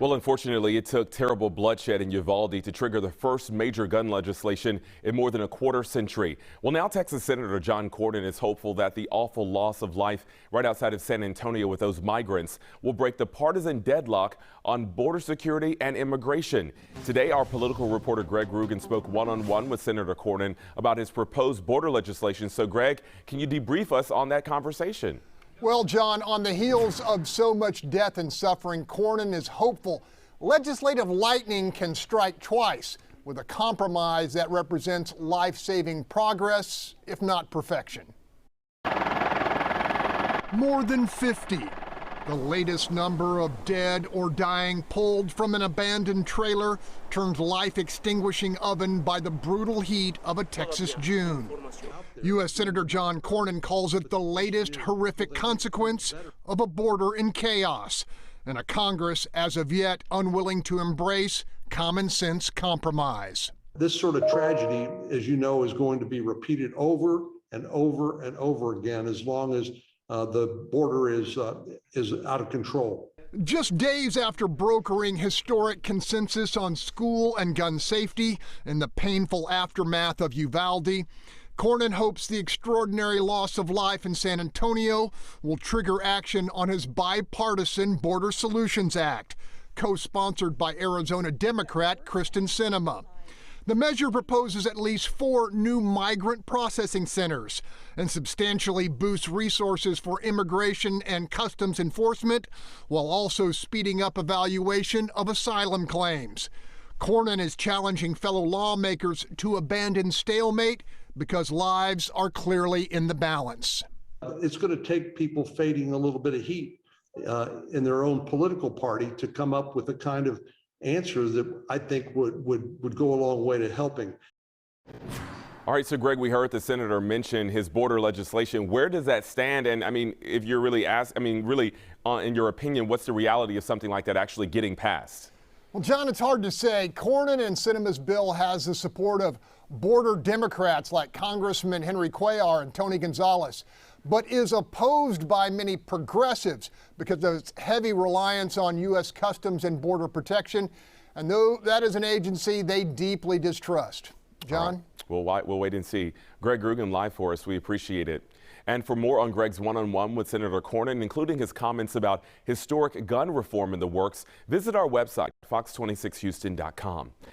Well, unfortunately, it took terrible bloodshed in Uvalde to trigger the first major gun legislation in more than a quarter century. Well, now Texas Senator John Cornyn is hopeful that the awful loss of life right outside of San Antonio with those migrants will break the partisan deadlock on border security and immigration. Today, our political reporter Greg Groogan spoke one-on-one with Senator Cornyn about his proposed border legislation. So, Greg, can you debrief us on that conversation? Well, John, on the heels of so much death and suffering, Cornyn is hopeful legislative lightning can strike twice with a compromise that represents life-saving progress, if not perfection. More than 50. The latest number of dead or dying pulled from an abandoned trailer turned life-extinguishing oven by the brutal heat of a Texas June. U.S. Senator John Cornyn calls it the latest horrific consequence of a border in chaos and a Congress as of yet unwilling to embrace common sense compromise. This sort of tragedy, as you know, is going to be repeated over and over and over again as long as the border is out of control. Just days after brokering historic consensus on school and gun safety in the painful aftermath of Uvalde, Cornyn hopes the extraordinary loss of life in San Antonio will trigger action on his bipartisan Border Solutions Act, co-sponsored by Arizona Democrat Kristen Sinema. The measure proposes at least 4 new migrant processing centers and substantially boosts resources for immigration and customs enforcement, while also speeding up evaluation of asylum claims. Cornyn is challenging fellow lawmakers to abandon stalemate because lives are clearly in the balance. It's going to take people fading a little bit of heat in their own political party to come up with the kind of answers that I think would go a long way to helping. All right, so Greg, we heard the senator mention his border legislation. Where does that stand? And I mean, if you're really in your opinion, what's the reality of something like that actually getting passed? Well, John, it's hard to say. Cornyn and Sinema's bill has the support of border Democrats like Congressman Henry Cuellar and Tony Gonzalez, but is opposed by many progressives because of its heavy reliance on U.S. Customs and Border Protection. And though that is an agency they deeply distrust. John? Right. We'll wait and see. Greg Groogan live for us. We appreciate it. And for more on Greg's one-on-one with Senator Cornyn, including his comments about historic gun reform in the works, visit our website, fox26houston.com.